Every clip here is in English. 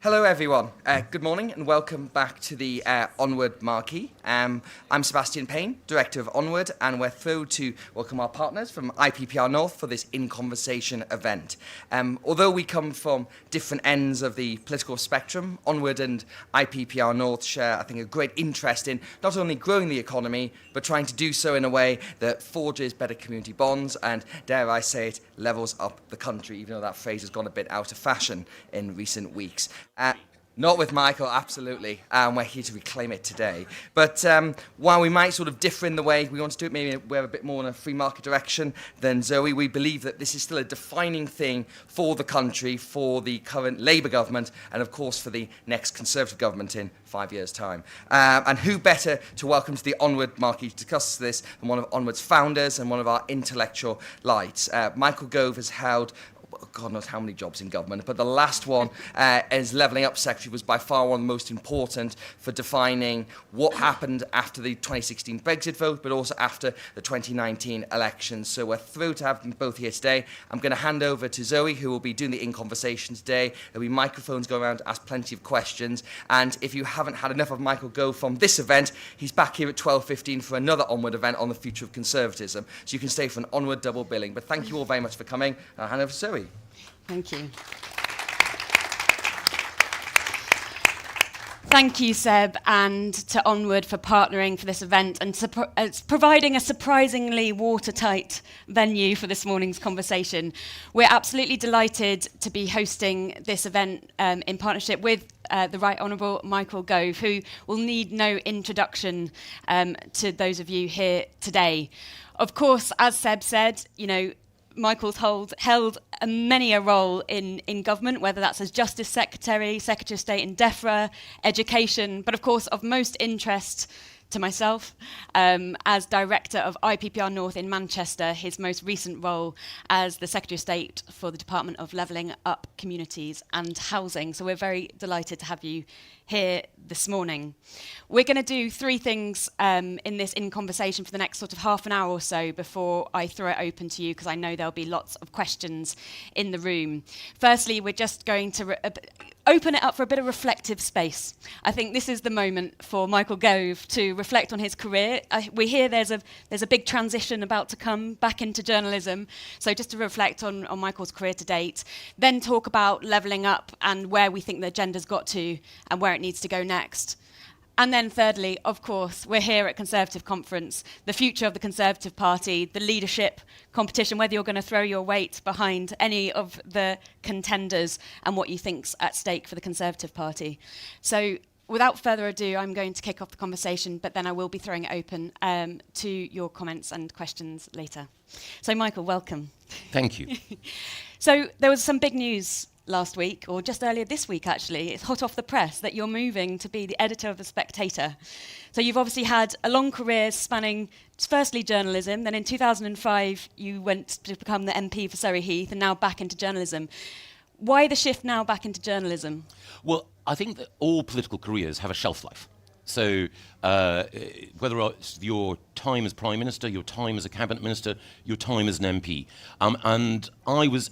Hello everyone, good morning and welcome back to the Onward Marquee. I'm Sebastian Payne, Director of Onward, and we're thrilled to welcome our partners from IPPR North for this In Conversation event. Although we come from different ends of the political spectrum, Onward and IPPR North share, I think, a great interest in not only growing the economy, but trying to do so in a way that forges better community bonds and, dare I say it, levels up the country, even though that phrase has gone a bit out of fashion in recent weeks. Not with Michael, absolutely. We're here to reclaim it today. But while we might sort of differ in the way we want to do it, maybe we're a bit more in a free market direction than Zoe, we believe that this is still a defining thing for the country, for the current Labour government, and of course for the next Conservative government in 5 years' time. And who better to welcome to the Onward Marquee to discuss this than one of Onward's founders and one of our intellectual lights. Michael Gove has held God knows how many jobs in government, but the last one as Levelling Up Secretary was by far one of the most important for defining what happened after the 2016 Brexit vote, but also after the 2019 elections. So we're thrilled to have them both here today. I'm going to hand over to Zoe, who will be doing the In Conversation today. There'll be microphones going around to ask plenty of questions. And if you haven't had enough of Michael Gove from this event, he's back here at 12:15 for another Onward event on the future of conservatism. So you can stay for an Onward double billing. But thank you all very much for coming. I'll hand over to Zoe. Thank you. Thank you, Seb, and to Onward for partnering for this event and providing a surprisingly watertight venue for this morning's conversation. We're absolutely delighted to be hosting this event in partnership with the Right Honourable Michael Gove, who will need no introduction to those of you here today. Of course, as Seb said, Michael's held many a role in government, whether that's as Justice Secretary, Secretary of State in DEFRA, Education, but of course of most interest to myself as Director of IPPR North in Manchester, his most recent role as the Secretary of State for the Department of Levelling Up Communities and Housing. So we're very delighted to have you here this morning. We're going to do three things in this In Conversation for the next sort of half an hour or so before I throw it open to you, because I know there'll be lots of questions in the room. Firstly, we're just going to open it up for a bit of reflective space. I think this is the moment for Michael Gove to reflect on his career. We hear there's a big transition about to come back into journalism, so just to reflect on Michael's career to date, then talk about levelling up and where we think the agenda's got to and where it needs to go next. And then thirdly, of course, we're here at Conservative Conference, the future of the Conservative Party, the leadership competition, whether you're going to throw your weight behind any of the contenders and what you think's at stake for the Conservative Party. So without further ado, I'm going to kick off the conversation, but then I will be throwing it open to your comments and questions later. So Michael, welcome. Thank you. So there was some big news last week, or just earlier this week actually, it's hot off the press that you're moving to be the editor of The Spectator. So you've obviously had a long career spanning firstly journalism, then in 2005 you went to become the MP for Surrey Heath, and now back into journalism. Why the shift now back into journalism? Well, I think that all political careers have a shelf life. So whether it's your time as Prime Minister, your time as a Cabinet Minister, your time as an MP. And I was,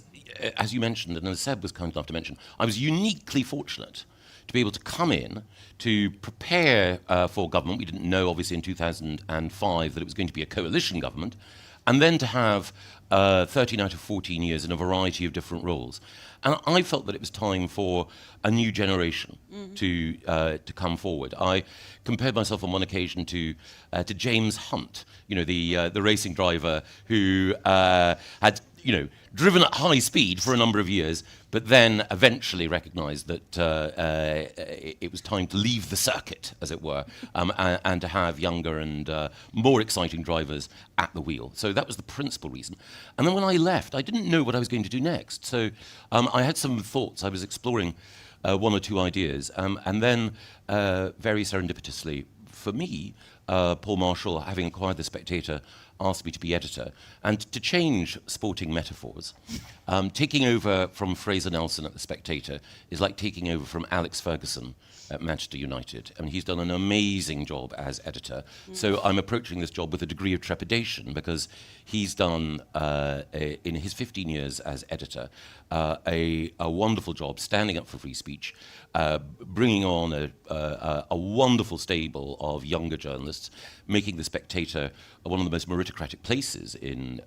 as you mentioned, and as Seb was kind enough to mention, I was uniquely fortunate to be able to come in to prepare for government. We didn't know, obviously, in 2005 that it was going to be a coalition government, and then to have 13 out of 14 years in a variety of different roles. And I felt that it was time for a new generation to come forward. I compared myself on one occasion to James Hunt, the racing driver who had driven at high speed for a number of years, but then eventually recognised that it was time to leave the circuit, as it were, and to have younger and more exciting drivers at the wheel. So that was the principal reason. And then when I left, I didn't know what I was going to do next. So I had some thoughts. I was exploring one or two ideas. And then, very serendipitously, for me, Paul Marshall, having acquired The Spectator, asked me to be editor. And to change sporting metaphors, taking over from Fraser Nelson at The Spectator is like taking over from Alex Ferguson at Manchester United. I mean, he's done an amazing job as editor. So I'm approaching this job with a degree of trepidation because he's done, in his 15 years as editor, a wonderful job standing up for free speech, bringing on a wonderful stable of younger journalists, making The Spectator one of the most meritocratic places in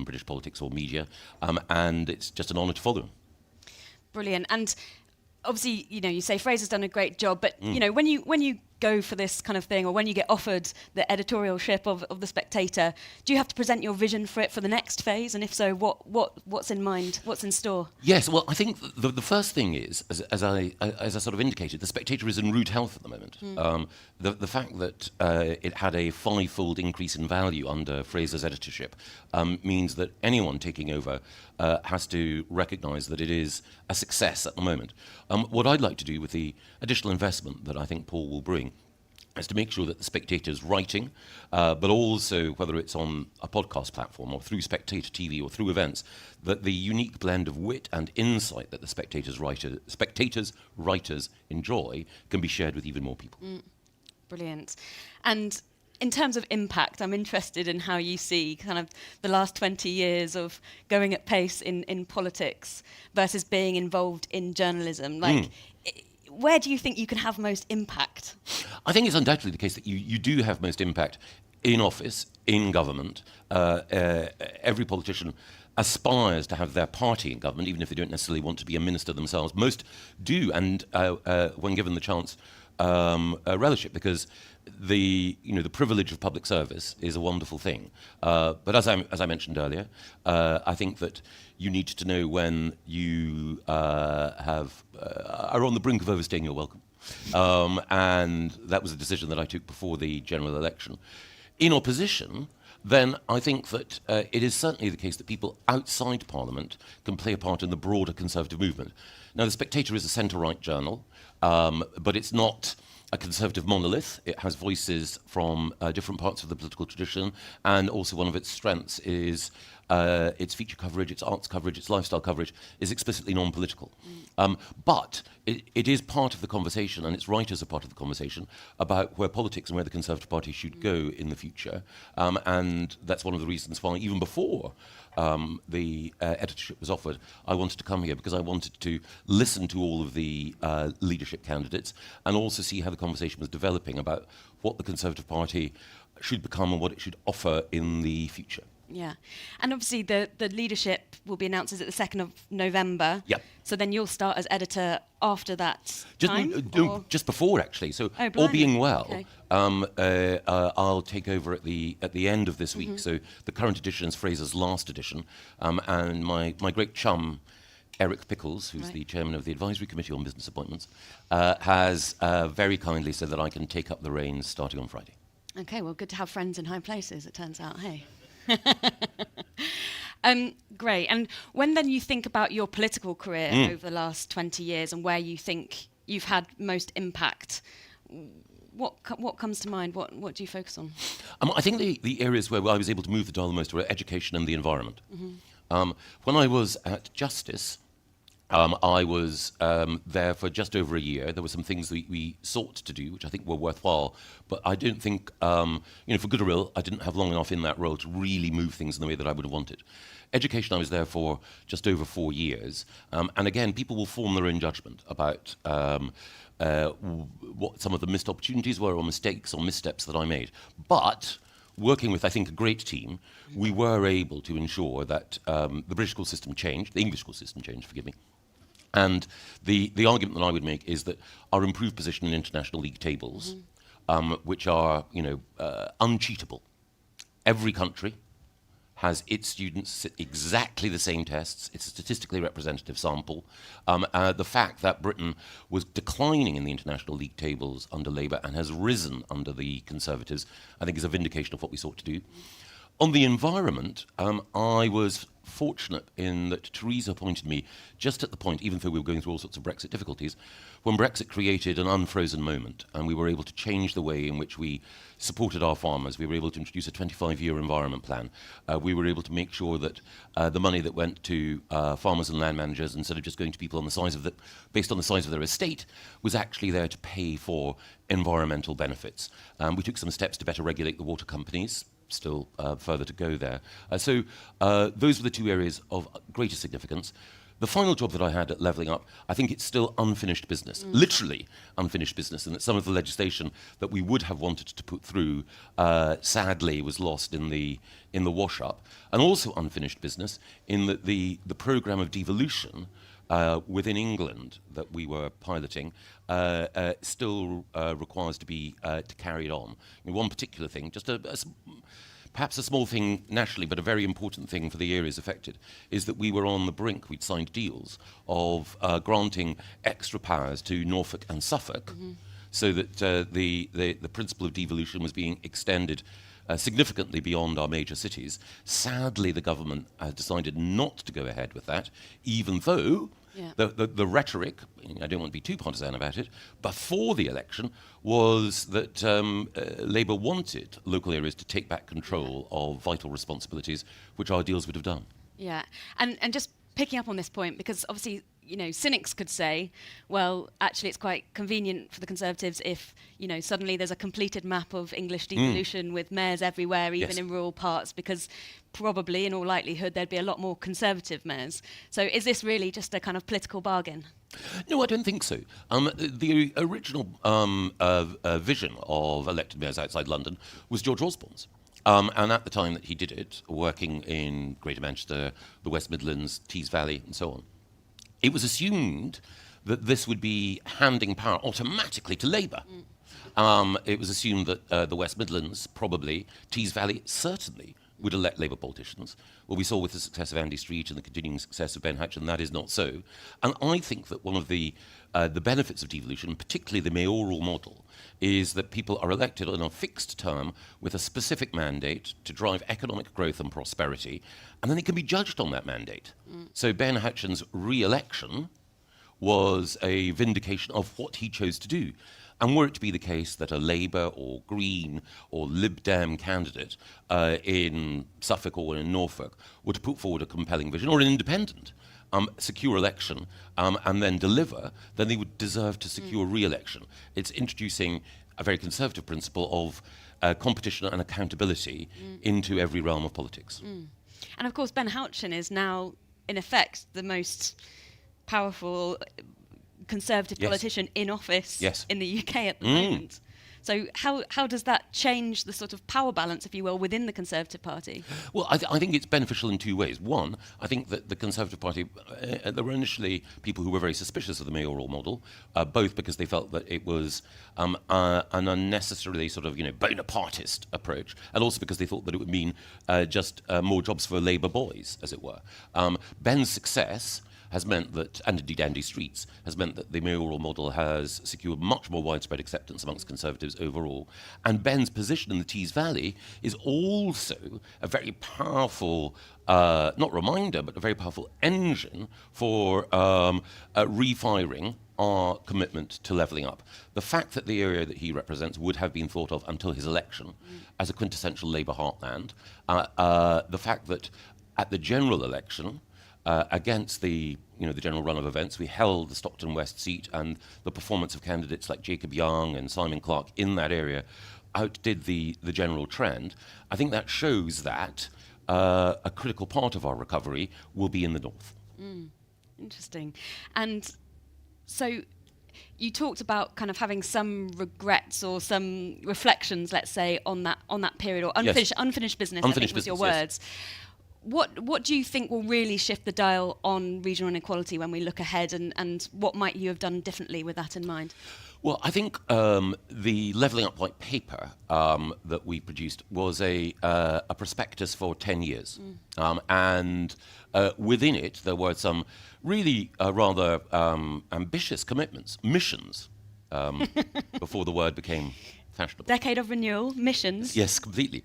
British politics or media, and it's just an honour to follow him. Brilliant. And obviously, you say Fraser's done a great job, but when you go for this kind of thing, or when you get offered the editorialship of The Spectator, do you have to present your vision for it for the next phase? And if so, what's in mind? What's in store? Yes, well, I think the first thing is, as I sort of indicated, The Spectator is in rude health at the moment. The fact that it had a 5-fold increase in value under Fraser's editorship means that anyone taking over has to recognise that it is a success at the moment. What I'd like to do with the additional investment that I think Paul will bring is to make sure that The Spectator's writing, but also whether it's on a podcast platform or through Spectator TV or through events, that the unique blend of wit and insight that The Spectator's writers enjoy can be shared with even more people. Brilliant. And in terms of impact, I'm interested in how you see kind of the last 20 years of going at pace in politics versus being involved in journalism. Where do you think you can have most impact? I think it's undoubtedly the case that you do have most impact in office, in government. Every politician aspires to have their party in government, even if they don't necessarily want to be a minister themselves. Most do, and when given the chance, relish it, because the privilege of public service is a wonderful thing. But as I mentioned earlier, I think that you need to know when you are on the brink of overstaying your welcome. And that was a decision that I took before the general election. In opposition, then I think that it is certainly the case that people outside Parliament can play a part in the broader Conservative movement. Now, The Spectator is a centre-right journal, but it's not a Conservative monolith. It has voices from different parts of the political tradition, and also one of its strengths is its feature coverage, its arts coverage, its lifestyle coverage is explicitly non-political. But it is part of the conversation, and its writers are part of the conversation about where politics and where the Conservative Party should go in the future. And that's one of the reasons why, even before the editorship was offered, I wanted to come here, because I wanted to listen to all of the leadership candidates and also see how the conversation was developing about what the Conservative Party should become and what it should offer in the future. Yeah. And obviously the leadership will be announced at the 2nd of November. Yep. So then you'll start as editor after that time? Just before, actually. So blimey. all being well, Okay. I'll take over at the end of this week. So the current edition is Fraser's last edition. And my great chum, Eric Pickles, who's the chairman of the Advisory Committee on Business Appointments, has very kindly said that I can take up the reins starting on Friday. Okay, well, good to have friends in high places, it turns out, hey? Great. And when then you think about your political career over the last 20 years and where you think you've had most impact, what comes to mind? What do you focus on? I think the areas where I was able to move the dial the most were education and the environment. When I was at Justice, I was there for just over a year. There were some things that we sought to do, which I think were worthwhile, but I don't think, for good or ill, I didn't have long enough in that role to really move things in the way that I would have wanted. Education, I was there for just over 4 years, and again, people will form their own judgment about what some of the missed opportunities were, or mistakes or missteps that I made. But working with, I think, a great team, we were able to ensure that the British school system changed, the English school system changed, forgive me. And the argument that I would make is that our improved position in international league tables, which are, uncheatable. Every country has its students sit exactly the same tests. It's a statistically representative sample. The fact that Britain was declining in the international league tables under Labour and has risen under the Conservatives, I think, is a vindication of what we sought to do. On the environment, I was fortunate in that Theresa appointed me just at the point, even though we were going through all sorts of Brexit difficulties, when Brexit created an unfrozen moment and we were able to change the way in which we supported our farmers. We were able to introduce a 25-year environment plan. We were able to make sure that the money that went to farmers and land managers, instead of just going to people on the size of based on the size of their estate, was actually there to pay for environmental benefits. We took some steps to better regulate the water companies. Still further to go there. So those were the two areas of greatest significance. The final job that I had at Levelling Up, I think it's still unfinished business, literally unfinished business, and that some of the legislation that we would have wanted to put through, sadly, was lost in the wash-up, and also unfinished business in that the programme of devolution within England that we were piloting still requires to be carried on. One particular thing, just perhaps a small thing nationally, but a very important thing for the areas affected, is that we were on the brink, we'd signed deals of granting extra powers to Norfolk and Suffolk, so that the principle of devolution was being extended significantly beyond our major cities. Sadly, the government decided not to go ahead with that, even though the rhetoric, I don't want to be too partisan about it, before the election was that Labour wanted local areas to take back control of vital responsibilities, which our deals would have done. Yeah, and just picking up on this point, because obviously, cynics could say, well, actually it's quite convenient for the Conservatives if, suddenly there's a completed map of English devolution with mayors everywhere, even in rural parts, because probably, in all likelihood, there'd be a lot more Conservative mayors. So is this really just a kind of political bargain? No, I don't think so. The original vision of elected mayors outside London was George Osborne's. And at the time that he did it, working in Greater Manchester, the West Midlands, Tees Valley, and so on, it was assumed that this would be handing power automatically to Labour. It was assumed that the West Midlands, probably, Tees Valley, certainly would elect Labour politicians. Well, we saw with the success of Andy Street and the continuing success of Ben Hatchin, that is not so. And I think that one of the benefits of devolution, particularly the mayoral model, is that people are elected on a fixed term with a specific mandate to drive economic growth and prosperity, and then they can be judged on that mandate. So Ben Hatchin's re-election was a vindication of what he chose to do. And were it to be the case that a Labour or Green or Lib Dem candidate in Suffolk or in Norfolk were to put forward a compelling vision, or an independent, secure election and then deliver, then they would deserve to secure re-election. It's introducing a very conservative principle of competition and accountability into every realm of politics. And of course, Ben Hatchin is now, in effect, the most powerful Conservative politician in office in the UK at the moment. So how does that change the sort of power balance, if you will, within the Conservative Party? Well, I think it's beneficial in two ways. One, I think that the Conservative Party, there were initially people who were very suspicious of the mayoral model, both because they felt that it was an unnecessarily sort of, Bonapartist approach, and also because they thought that it would mean just more jobs for Labour boys, as it were. Ben's success has meant that, and indeed Andy Street's, has meant that the mayoral model has secured much more widespread acceptance amongst Conservatives overall. And Ben's position in the Tees Valley is also a very powerful, not reminder, but a very powerful engine for refiring our commitment to levelling up. The fact that the area that he represents would have been thought of until his election as a quintessential Labour heartland, the fact that at the general election, against the general run of events, we held the Stockton West seat, and the performance of candidates like Jacob Young and Simon Clarke in that area outdid the general trend. I think that shows that a critical part of our recovery will be in the north. Interesting. And so you talked about kind of having some regrets or some reflections, let's say, on that period, or unfinished business, I think was your words. What do you think will really shift the dial on regional inequality when we look ahead, and what might you have done differently with that in mind? Well, I think the Levelling Up white paper that we produced was a prospectus for 10 years. And within it, there were some really rather ambitious commitments, missions, before the word became fashionable. Decade of renewal, missions. Yes, completely.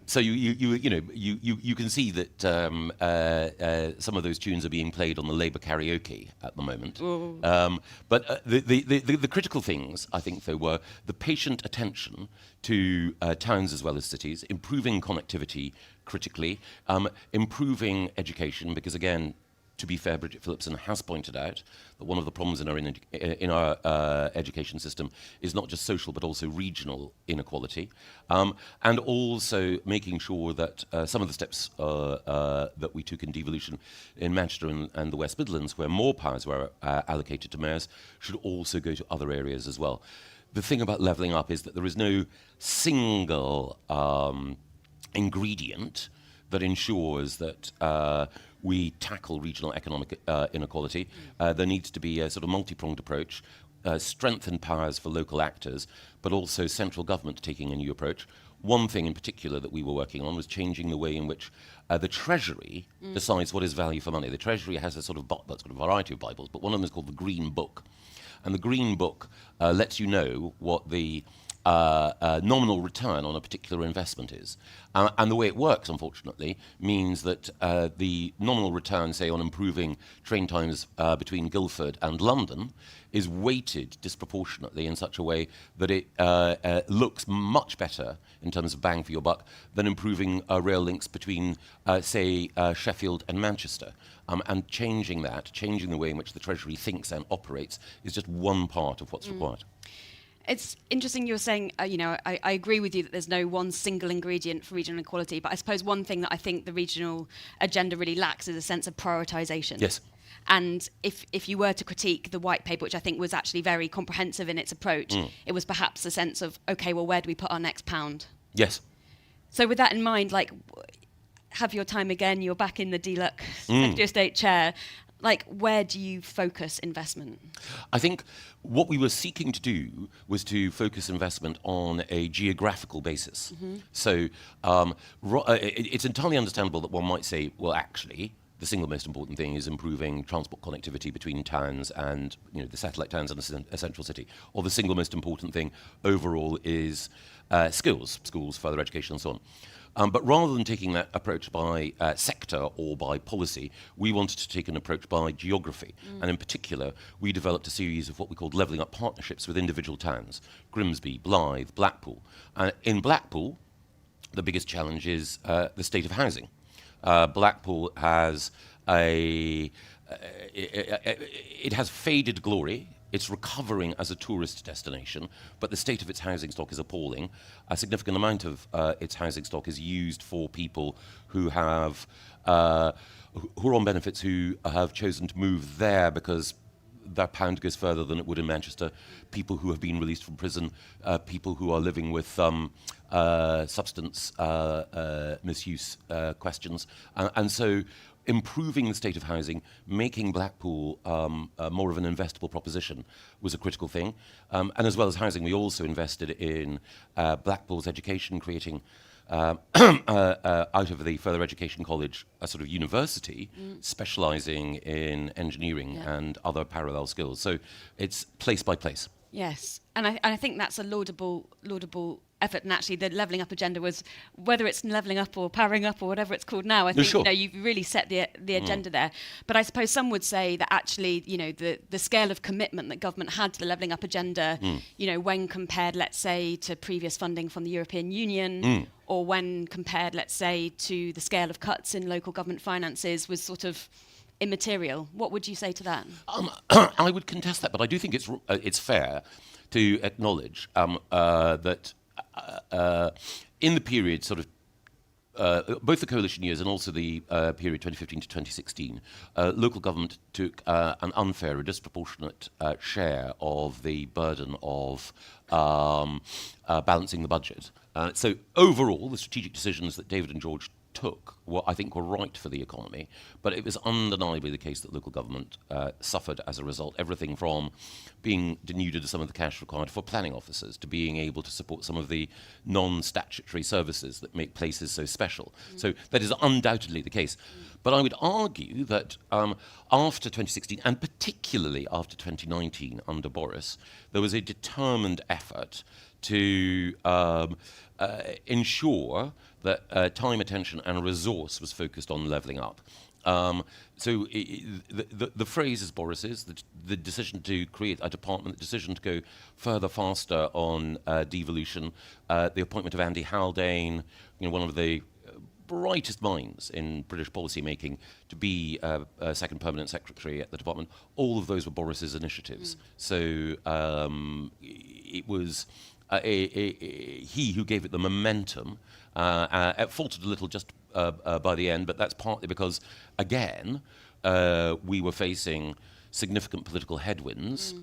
So you can see that some of those tunes are being played on the Labour karaoke at the moment. But the critical things, I think, though, were the patient attention to towns as well as cities, improving connectivity critically, improving education, because again, to be fair, Bridget Phillipson has pointed out that one of the problems in our education system is not just social but also regional inequality, and also making sure that some of the steps that we took in devolution in Manchester and the West Midlands, where more powers were allocated to mayors, should also go to other areas as well. The thing about levelling up is that there is no single ingredient that ensures that we tackle regional economic inequality. There needs to be a sort of multi-pronged approach, strengthened powers for local actors, but also central government taking a new approach. One thing in particular that we were working on was changing the way in which the Treasury decides what is value for money. The Treasury has a sort of variety of Bibles, but one of them is called the Green Book. And the Green Book lets you know what the nominal return on a particular investment is. And the way it works, unfortunately, means that the nominal return, say, on improving train times between Guildford and London is weighted disproportionately in such a way that it looks much better in terms of bang for your buck than improving rail links between, say, Sheffield and Manchester. And changing the way in which the Treasury thinks and operates is just one part of what's required. It's interesting you're saying, I agree with you that there's no one single ingredient for regional equality, but I suppose one thing that I think the regional agenda really lacks is a sense of prioritisation. Yes. And if you were to critique the white paper, which I think was actually very comprehensive in its approach, it was perhaps a sense of, OK, well, where do we put our next pound? Yes. So with that in mind, like, have your time again, you're back in the DLUC Secretary of State chair. Like, where do you focus investment? I think what we were seeking to do was to focus investment on a geographical basis. So it's entirely understandable that one might say, well, actually, the single most important thing is improving transport connectivity between towns and the satellite towns and a central city. Or the single most important thing overall is schools, further education and so on. But rather than taking that approach by sector or by policy, we wanted to take an approach by geography. And in particular, we developed a series of what we called levelling up partnerships with individual towns: Grimsby, Blyth, Blackpool. In Blackpool, the biggest challenge is the state of housing. Blackpool has it has faded glory. It's recovering as a tourist destination, but the state of its housing stock is appalling. A significant amount of its housing stock is used for people who have who are on benefits, who have chosen to move there because their pound goes further than it would in Manchester. People who have been released from prison, people who are living with substance misuse questions, and so improving the state of housing, making Blackpool more of an investable proposition was a critical thing. And as well as housing, we also invested in Blackpool's education, creating out of the Further Education College a sort of university specialising in engineering and other parallel skills. So it's place by place. Yes, and I think that's a laudable effort, and actually the levelling up agenda was, whether it's levelling up or powering up or whatever it's called now, I think you've really set the agenda there. But I suppose some would say that actually the scale of commitment that government had to the levelling up agenda, when compared, let's say, to previous funding from the European Union, or when compared, let's say, to the scale of cuts in local government finances, was sort of immaterial. What would you say to that? I would contest that, but I do think it's fair to acknowledge that in the period sort of both the coalition years and also the period 2015 to 2016, local government took an unfair or disproportionate share of the burden of balancing the budget. So overall, the strategic decisions that David and George took I think were right for the economy, but it was undeniably the case that local government suffered as a result. Everything from being denuded of some of the cash required for planning officers to being able to support some of the non-statutory services that make places so special. So that is undoubtedly the case. But I would argue that after 2016, and particularly after 2019 under Boris, there was a determined effort to ensure that time, attention, and resource was focused on levelling up. The phrase is Boris's, the decision to create a department, the decision to go further, faster on devolution, the appointment of Andy Haldane, one of the brightest minds in British policy making, to be a second permanent secretary at the department. All of those were Boris's initiatives. So it was he who gave it the momentum. It faltered a little just by the end, but that's partly because, again, we were facing significant political headwinds,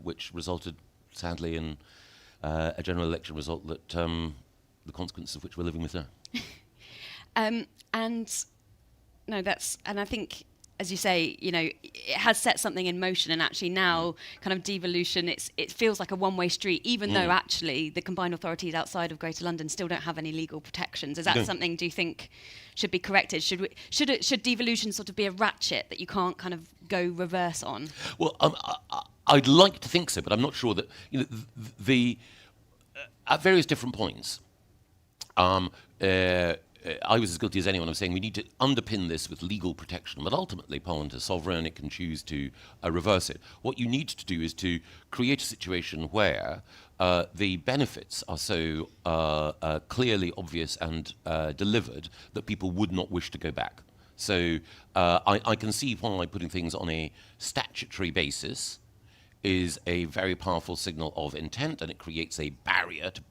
which resulted, sadly, in a general election result that the consequences of which we're living with now. And I think, as you say, it has set something in motion, and actually now kind of devolution, it feels like a one-way street, even though actually the combined authorities outside of Greater London still don't have any legal protections. Is that something, do you think, should be corrected? Should devolution sort of be a ratchet that you can't kind of go reverse on? Well, I'd like to think so, but I'm not sure that at various different points. I was as guilty as anyone of saying we need to underpin this with legal protection, but ultimately Parliament is sovereign, it can choose to reverse it. What you need to do is to create a situation where the benefits are so clearly obvious and delivered that people would not wish to go back. So I can see why putting things on a statutory basis is a very powerful signal of intent, and it creates a barrier to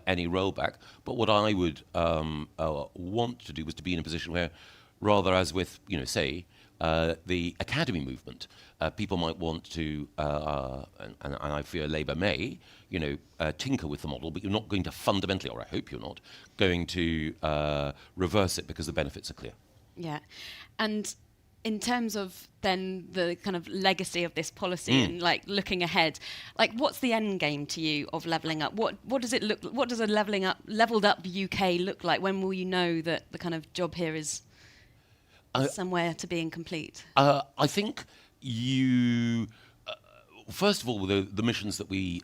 any rollback. But what I would want to do was to be in a position where, rather as with, the academy movement, people might want to, and I fear Labour may, tinker with the model, but you're not going to fundamentally, or I hope you're not, going to reverse it because the benefits are clear. Yeah. And in terms of then the kind of legacy of this policy and looking ahead, what's the end game to you of levelling up? What does it look? What does a levelled up UK look like? When will you know that the kind of job here is somewhere to be incomplete? I think you, first of all, the missions that we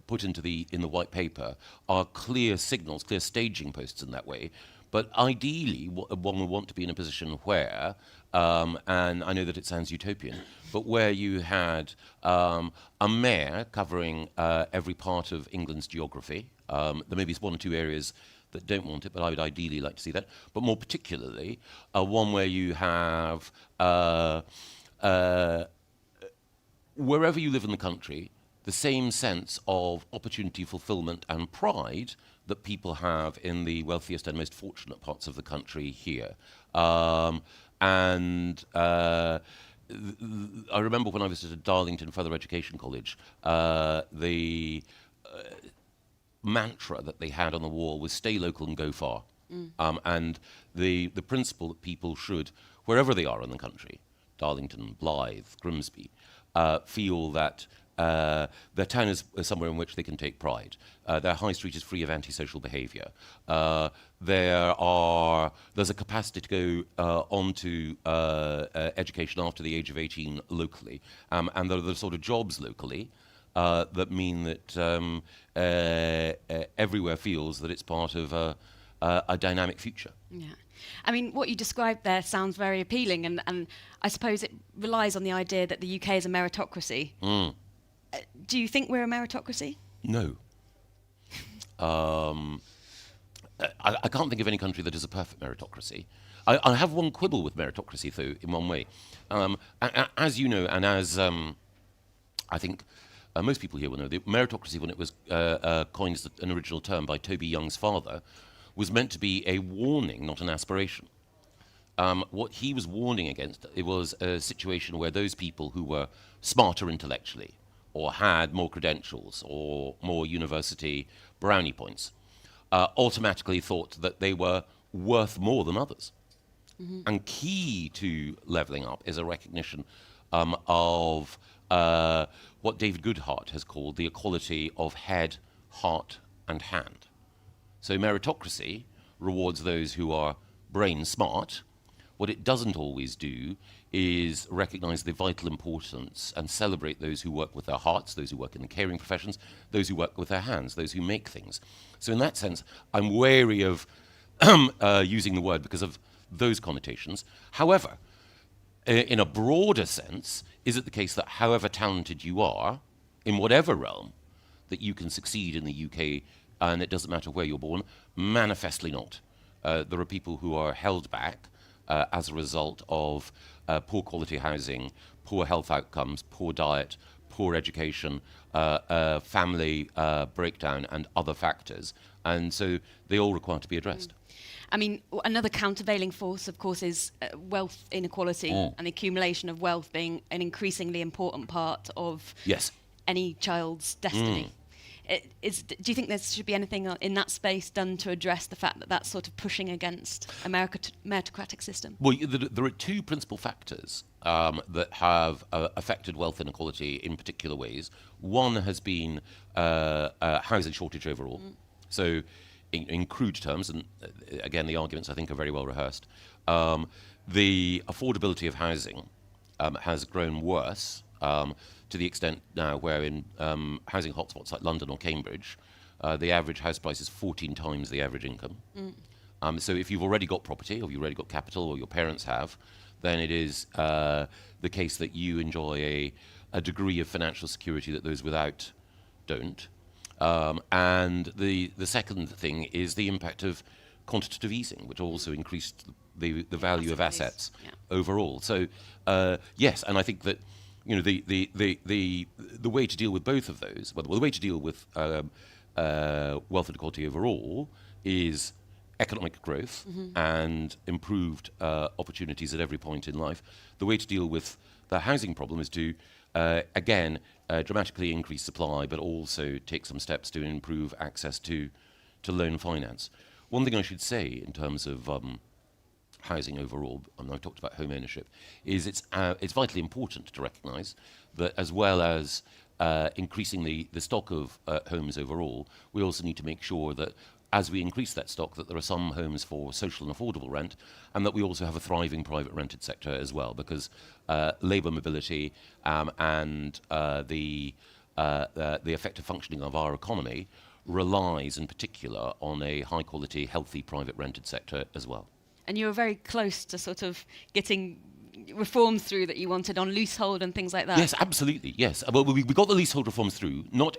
put in the white paper are clear signals, clear staging posts in that way. But ideally, one would want to be in a position where, and I know that it sounds utopian, but where you had a mayor covering every part of England's geography. There may be one or two areas that don't want it, but I would ideally like to see that. But more particularly, one where you have, wherever you live in the country, the same sense of opportunity, fulfillment, and pride that people have in the wealthiest and most fortunate parts of the country here. I remember when I was at Darlington Further Education College, the mantra that they had on the wall was stay local and go far. And the principle that people should, wherever they are in the country, Darlington, Blythe, Grimsby, feel that their town is somewhere in which they can take pride. Their high street is free of antisocial behaviour. There's a capacity to go on to education after the age of 18 locally. And there are the sort of jobs locally that mean that everywhere feels that it's part of a dynamic future. Yeah. I mean, what you described there sounds very appealing, and I suppose it relies on the idea that the UK is a meritocracy. Do you think we're a meritocracy? No. I can't think of any country that is a perfect meritocracy. I have one quibble with meritocracy, though, in one way. As you know, and as I think most people here will know, the meritocracy, when it was coined as an original term by Toby Young's father, was meant to be a warning, not an aspiration. What he was warning against, it was a situation where those people who were smarter intellectually, or had more credentials, or more university brownie points, automatically thought that they were worth more than others. And key to levelling up is a recognition of what David Goodhart has called the equality of head, heart, and hand. So meritocracy rewards those who are brain smart, What it doesn't always do is recognise the vital importance and celebrate those who work with their hearts, those who work in the caring professions, those who work with their hands, those who make things. So in that sense, I'm wary of using the word because of those connotations. However, in a broader sense, is it the case that however talented you are, in whatever realm, that you can succeed in the UK, and it doesn't matter where you're born? Manifestly not. There are people who are held back as a result of poor quality housing, poor health outcomes, poor diet, poor education, family breakdown, and other factors. And so they all require to be addressed. I mean, another countervailing force, of course, is wealth inequality and the accumulation of wealth being an increasingly important part of any child's destiny. Do you think there should be anything in that space done to address the fact that that's sort of pushing against a meritocratic system? Well, there are two principal factors that have affected wealth inequality in particular ways. One has been housing shortage overall. So in crude terms, and again, the arguments I think are very well rehearsed, the affordability of housing has grown worse to the extent now where in housing hotspots like London or Cambridge, the average house price is 14 times the average income. So if you've already got property, or you've already got capital, or your parents have, then it is the case that you enjoy a degree of financial security that those without don't. And the second thing is the impact of quantitative easing, which also increased the value of assets overall. So yes, and I think that the way to deal with both of those, well, the way to deal with wealth inequality overall is economic growth and improved opportunities at every point in life. The way to deal with the housing problem is to again dramatically increase supply, but also take some steps to improve access to loan finance. One thing I should say in terms of housing overall, and I've talked about home ownership, is it's vitally important to recognise that as well as increasing the stock of homes overall, we also need to make sure that as we increase that stock, that there are some homes for social and affordable rent, and that we also have a thriving private rented sector as well, because labour mobility and the effective functioning of our economy relies in particular on a high-quality, healthy private rented sector as well. And you were very close to sort of getting reforms through that you wanted on leasehold and things like that. Yes, absolutely, yes. Well, we got the leasehold reforms through, not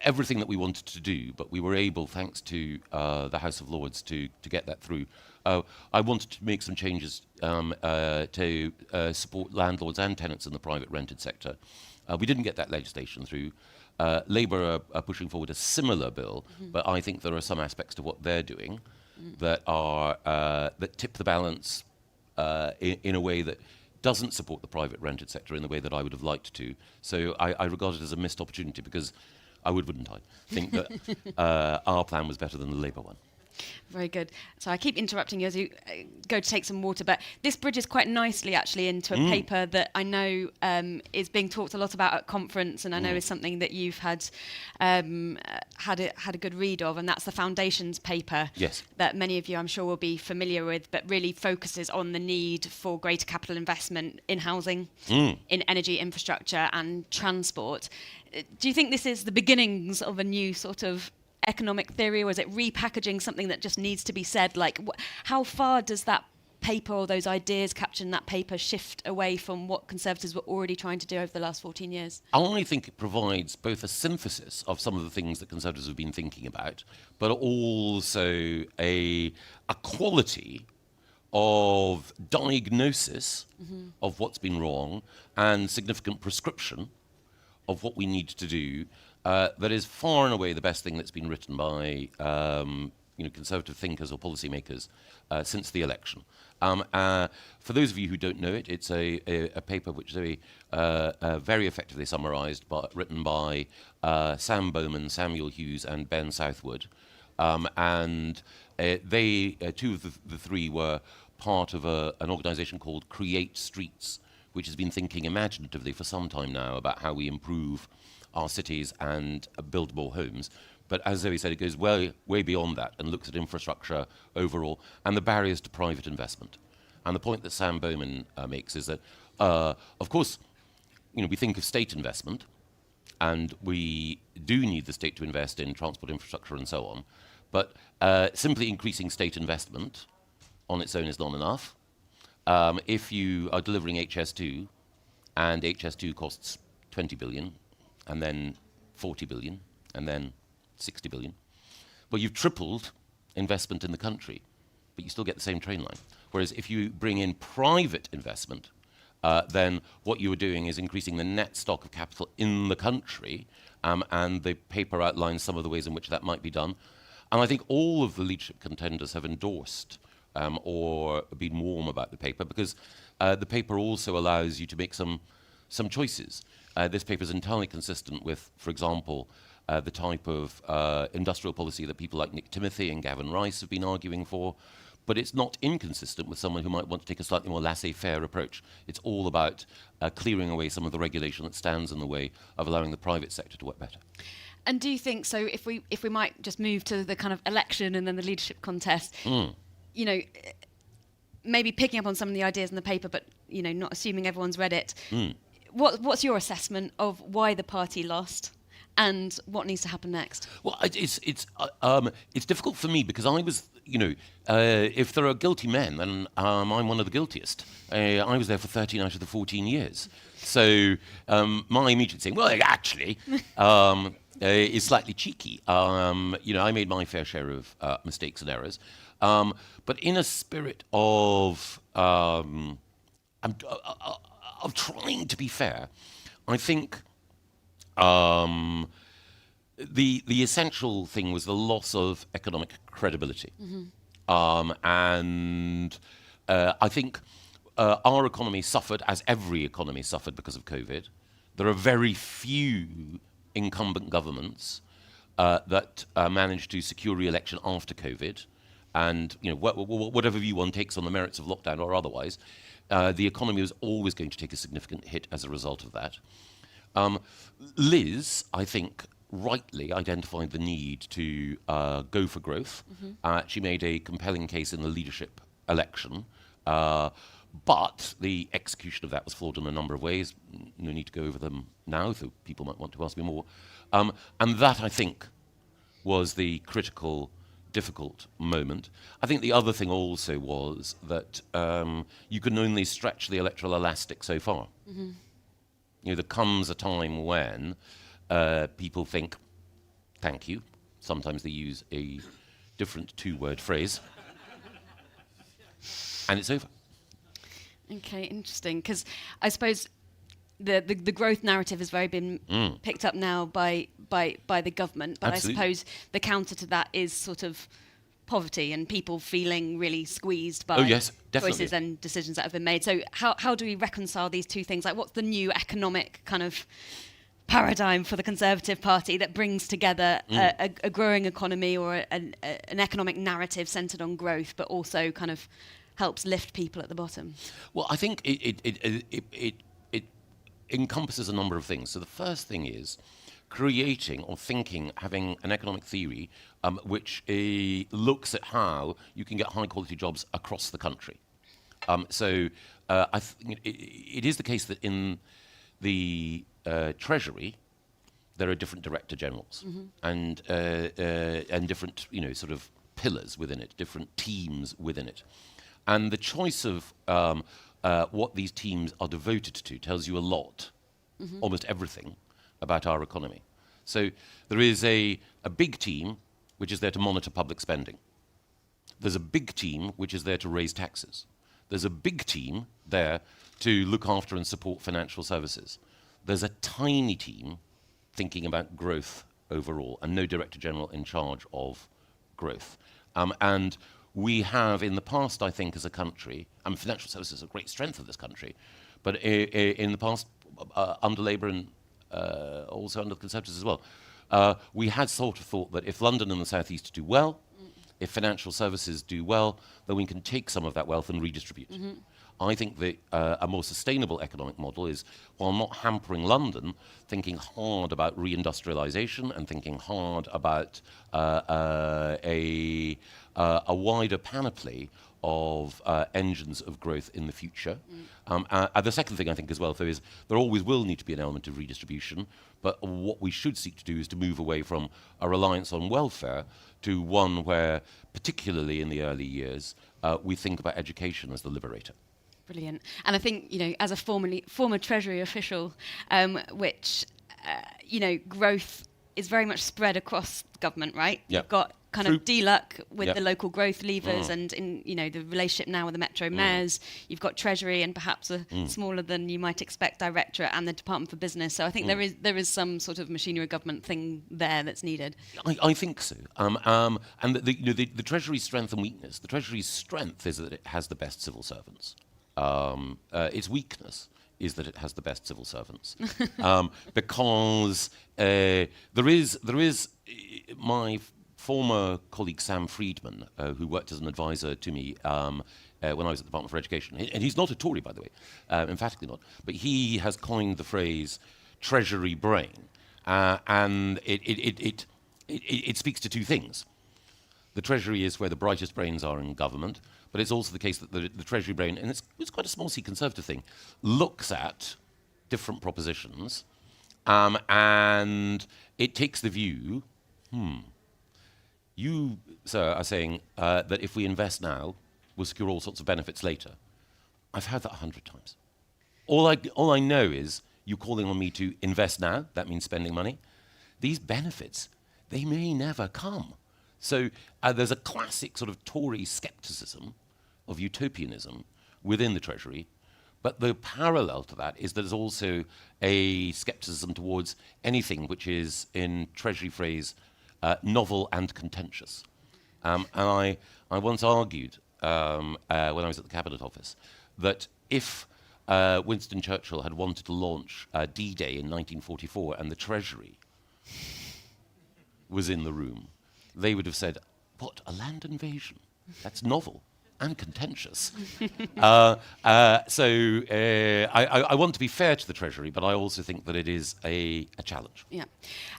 everything that we wanted to do, but we were able, thanks to the House of Lords, to get that through. I wanted to make some changes to support landlords and tenants in the private rented sector. We didn't get that legislation through. Labour are pushing forward a similar bill, but I think there are some aspects to what they're doing that are that tip the balance in a way that doesn't support the private rented sector in the way that I would have liked to. So I regard it as a missed opportunity, because wouldn't I, think that our plan was better than the Labour one. Very good. So I keep interrupting you as you go to take some water, but this bridges quite nicely actually into a paper that I know is being talked a lot about at conference, and I know is something that you've had a good read of, and that's the Foundations paper. Yes. That many of you I'm sure will be familiar with, but really focuses on the need for greater capital investment in housing, in energy infrastructure and transport. Do you think this is the beginnings of a new sort of economic theory, or is it repackaging something that just needs to be said? Like, how far does that paper, or those ideas captured in that paper, shift away from what Conservatives were already trying to do over the last 14 years? I only think it provides both a synthesis of some of the things that Conservatives have been thinking about, but also a quality of diagnosis of what's been wrong and significant prescription of what we need to do. That is far and away the best thing that's been written by Conservative thinkers or policymakers since the election. For those of you who don't know it, it's a paper which is very effectively summarised, written by Sam Bowman, Samuel Hughes and Ben Southwood. And they, two of the three, were part of an organisation called Create Streets, which has been thinking imaginatively for some time now about how we improve our cities and build more homes. But as Zoe said, it goes way beyond that and looks at infrastructure overall and the barriers to private investment. And the point that Sam Bowman makes is that, of course, we think of state investment, and we do need the state to invest in transport infrastructure and so on, but simply increasing state investment on its own is not enough. If you are delivering HS2, and HS2 costs 20 billion, and then 40 billion, and then 60 billion, well, you've tripled investment in the country, but you still get the same train line. Whereas if you bring in private investment, then what you are doing is increasing the net stock of capital in the country, and the paper outlines some of the ways in which that might be done. And I think all of the leadership contenders have endorsed or been warm about the paper, because the paper also allows you to make some choices. This paper is entirely consistent with, for example, the type of industrial policy that people like Nick Timothy and Gavin Rice have been arguing for, but it's not inconsistent with someone who might want to take a slightly more laissez-faire approach. It's all about clearing away some of the regulation that stands in the way of allowing the private sector to work better. And do you think, so if we might just move to the kind of election and then the leadership contest, maybe picking up on some of the ideas in the paper, but not assuming everyone's read it. What's your assessment of why the party lost, and what needs to happen next? Well, it's difficult for me, because I was, if there are guilty men, then I'm one of the guiltiest. I was there for 13 out of the 14 years. So my immediate saying, well, actually, is slightly cheeky. I made my fair share of mistakes and errors. But in a spirit of trying to be fair, I think the essential thing was the loss of economic credibility. And I think our economy suffered, as every economy suffered, because of COVID. There are very few incumbent governments that managed to secure re-election after COVID. And whatever view one takes on the merits of lockdown or otherwise, the economy was always going to take a significant hit as a result of that. Liz, I think, rightly identified the need to go for growth. She made a compelling case in the leadership election, but the execution of that was flawed in a number of ways. No need to go over them now, though people might want to ask me more. And that, I think, was the critical, difficult moment. I think the other thing also was that you can only stretch the electoral elastic so far. There comes a time when people think, thank you. Sometimes they use a different two-word phrase. And it's over. Okay, interesting. Because I suppose the growth narrative has very been picked up now by the government. But Absolutely. I suppose the counter to that is sort of poverty and people feeling really squeezed by choices and decisions that have been made. So how do we reconcile these two things? Like, what's the new economic kind of paradigm for the Conservative Party that brings together a growing economy or an economic narrative centred on growth, but also kind of helps lift people at the bottom? Well, I think it encompasses a number of things. So the first thing is creating or thinking, having an economic theory which looks at how you can get high-quality jobs across the country. So I think it is the case that in the Treasury there are different director generals and different, sort of pillars within it, different teams within it. And the choice of what these teams are devoted to tells you a lot, almost everything, about our economy. So there is a big team which is there to monitor public spending. There's a big team which is there to raise taxes. There's a big team there to look after and support financial services. There's a tiny team thinking about growth overall, and no Director General in charge of growth. And we have, in the past, I think, as a country, financial services are a great strength of this country, but in the past, under Labour and also under the Conservatives as well, we had sort of thought that if London and the South East do well, if financial services do well, then we can take some of that wealth and redistribute. I think that a more sustainable economic model is, while not hampering London, thinking hard about reindustrialisation and thinking hard about a wider panoply of engines of growth in the future. The second thing I think as well, though, is there always will need to be an element of redistribution, but what we should seek to do is to move away from a reliance on welfare to one where, particularly in the early years, we think about education as the liberator. Brilliant. And I think, as a former Treasury official, growth is very much spread across government, right? Yep. You've got kind of DLUC with Yep. the local growth levers and in, the relationship now with the Metro Mayors. You've got Treasury and perhaps a smaller than you might expect Directorate and the Department for Business. So I think there is some sort of machinery of government thing there that's needed. I think so. And the Treasury's strength and weakness. The Treasury's strength is that it has the best civil servants. Its weakness is that it has the best civil servants, because there is my former colleague Sam Friedman, who worked as an advisor to me when I was at the Department for Education, and he's not a Tory, by the way, emphatically not, but he has coined the phrase "Treasury brain," and it speaks to two things. The Treasury is where the brightest brains are in government, but it's also the case that the Treasury brain, and it's quite a small C Conservative thing, looks at different propositions, and it takes the view, you, sir, are saying that if we invest now, we'll secure all sorts of benefits later. I've heard that 100 times. All I know is you calling on me to invest now, that means spending money. These benefits, they may never come. So there's a classic sort of Tory scepticism of utopianism within the Treasury, but the parallel to that is there's also a scepticism towards anything which is, in Treasury phrase, novel and contentious. And I once argued, when I was at the Cabinet Office, that if Winston Churchill had wanted to launch D-Day in 1944 and the Treasury was in the room, they would have said, "What, a land invasion? That's novel and contentious." I want to be fair to the Treasury, but I also think that it is a challenge. Yeah.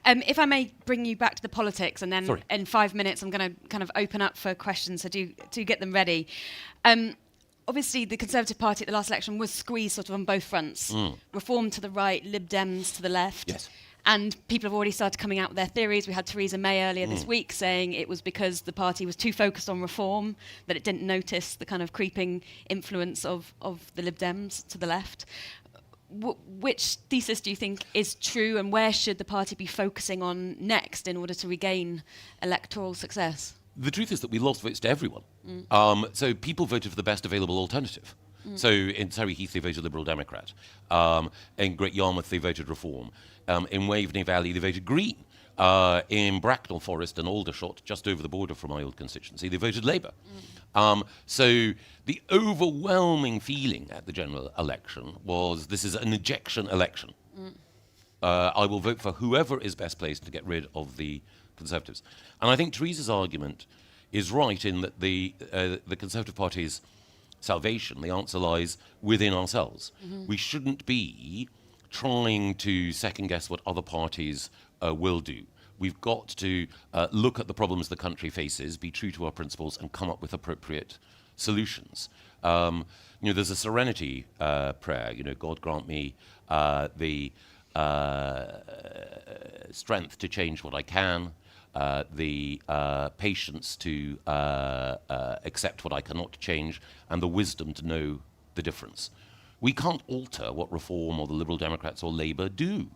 If I may bring you back to the politics, and then in 5 minutes I'm going to kind of open up for questions, so do get them ready. Obviously, the Conservative Party at the last election was squeezed sort of on both fronts. Reform to the right, Lib Dems to the left. Yes. And people have already started coming out with their theories. We had Theresa May earlier this week saying it was because the party was too focused on reform that it didn't notice the kind of creeping influence of the Lib Dems to the left. Which thesis do you think is true, and where should the party be focusing on next in order to regain electoral success? The truth is that we lost votes to everyone. So people voted for the best available alternative. So in Surrey Heath, they voted Liberal Democrat. In Great Yarmouth, they voted Reform. In Waveney Valley, they voted Green. In Bracknell Forest and Aldershot, just over the border from my old constituency, they voted Labour. So the overwhelming feeling at the general election was this is an ejection election. I will vote for whoever is best placed to get rid of the Conservatives. And I think Theresa's argument is right in that the Conservative Party's salvation, the answer lies within ourselves. We shouldn't be trying to second-guess what other parties will do. We've got to look at the problems the country faces, be true to our principles, and come up with appropriate solutions. There's a serenity prayer. God grant me the strength to change what I can, the patience to accept what I cannot change, and the wisdom to know the difference. We can't alter what Reform or the Liberal Democrats or Labour do.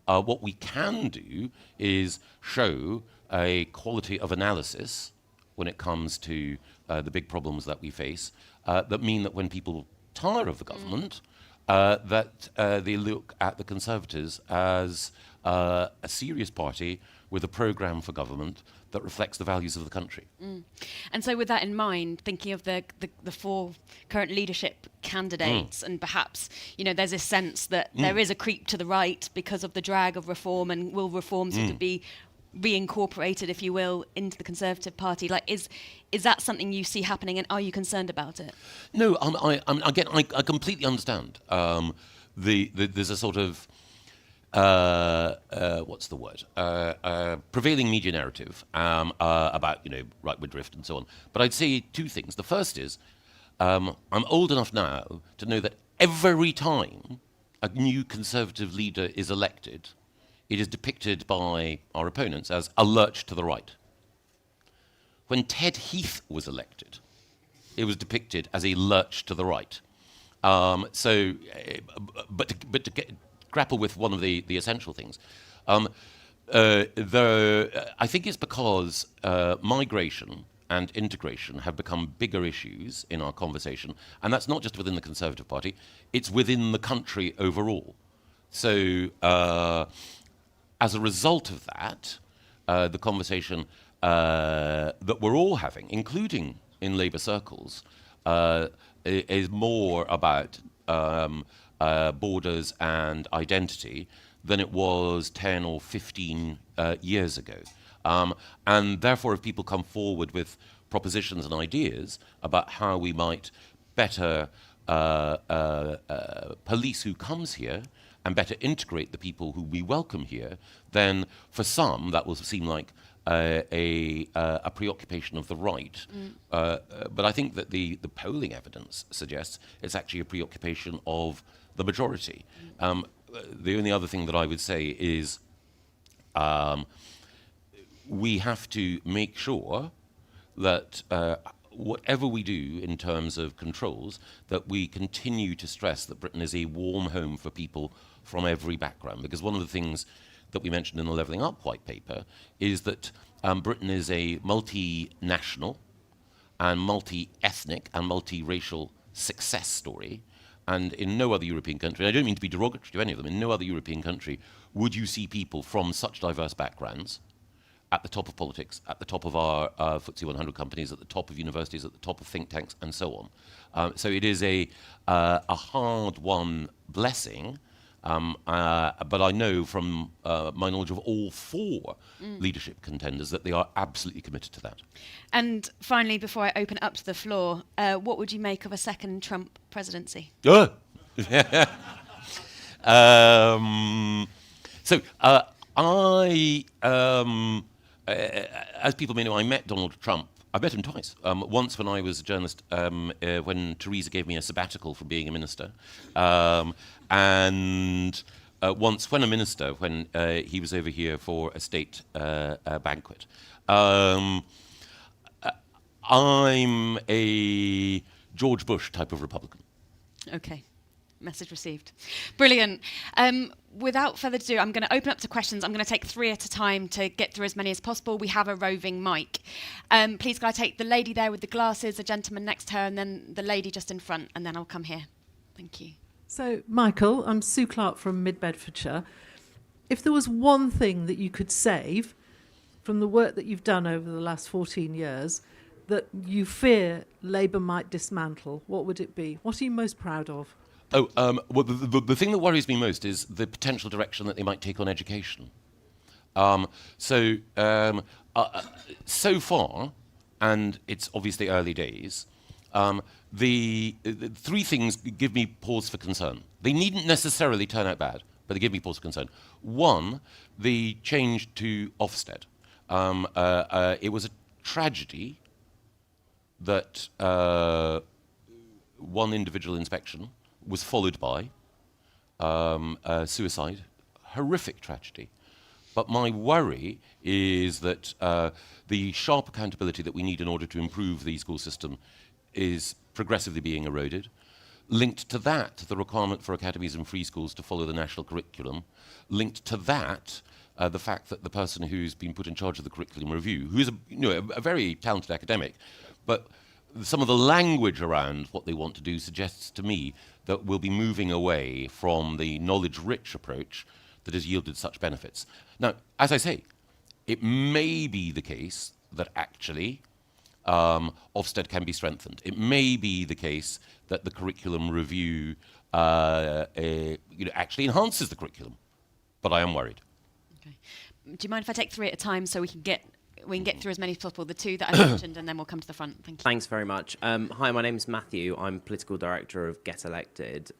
What we can do is show a quality of analysis when it comes to the big problems that we face that mean that when people tire of the government, that they look at the Conservatives as a serious party with a programme for government that reflects the values of the country. And so with that in mind, thinking of the four current leadership candidates, and perhaps, there's a sense that there is a creep to the right because of the drag of reform, and will reform sort of be reincorporated, if you will, into the Conservative Party? Like, is that something you see happening, and are you concerned about it? No, I completely understand. There's a sort of what's the word? Prevailing media narrative about rightward drift and so on. But I'd say two things. The first is I'm old enough now to know that every time a new Conservative leader is elected, it is depicted by our opponents as a lurch to the right. When Ted Heath was elected, it was depicted as a lurch to the right. But to grapple with one of the essential things, I think it's because migration and integration have become bigger issues in our conversation, and that's not just within the Conservative Party, it's within the country overall. So as a result of that, the conversation that we're all having, including in Labour circles, is more about borders and identity than it was 10 or 15 years ago. And therefore, if people come forward with propositions and ideas about how we might better police who comes here and better integrate the people who we welcome here, then for some that will seem like a preoccupation of the right. But I think that the polling evidence suggests it's actually a preoccupation of the majority. The only other thing that I would say is we have to make sure that whatever we do in terms of controls, that we continue to stress that Britain is a warm home for people from every background. Because one of the things that we mentioned in the Levelling Up white paper is that Britain is a multinational and multi-ethnic and multiracial success story. And in no other European country, and I don't mean to be derogatory to any of them, in no other European country would you see people from such diverse backgrounds at the top of politics, at the top of our FTSE 100 companies, at the top of universities, at the top of think tanks, and so on. So it is a hard-won blessing, but I know from my knowledge of all four leadership contenders that they are absolutely committed to that. And finally, before I open up to the floor, what would you make of a second Trump presidency? So as people may know, I met Donald Trump. I met him twice. Once when I was a journalist, when Theresa gave me a sabbatical from being a minister, and once when a minister, when he was over here for a state banquet. I'm a George Bush type of Republican. Okay. Message received. Brilliant. Without further ado, I'm going to open up to questions. I'm going to take 3 at a time to get through as many as possible. We have a roving mic. Please, can I take the lady there with the glasses, the gentleman next to her, and then the lady just in front, and then I'll come here. Thank you. So, Michael, I'm Sue Clark from Mid-Bedfordshire. If there was one thing that you could save from the work that you've done over the last 14 years that you fear Labour might dismantle, what would it be? What are you most proud of? Well, the thing that worries me most is the potential direction that they might take on education. So far, and it's obviously early days, the 3 things give me pause for concern. They needn't necessarily turn out bad, but they give me pause for concern. One, the change to Ofsted. It was a tragedy that one individual inspection was followed by suicide, horrific tragedy. But my worry is that the sharp accountability that we need in order to improve the school system is progressively being eroded. Linked to that, the requirement for academies and free schools to follow the national curriculum. Linked to that, the fact that the person who's been put in charge of the curriculum review, who is a very talented academic, but some of the language around what they want to do suggests to me that we'll be moving away from the knowledge-rich approach that has yielded such benefits. Now, as I say, it may be the case that actually Ofsted can be strengthened. It may be the case that the curriculum review actually enhances the curriculum, but I am worried. Okay. Do you mind if I take 3 at a time so we can get we can get through as many as possible. The two that I mentioned, and then we'll come to the front. Thank you. Thanks very much. Hi, my name's Matthew. I'm political director of Get Elected.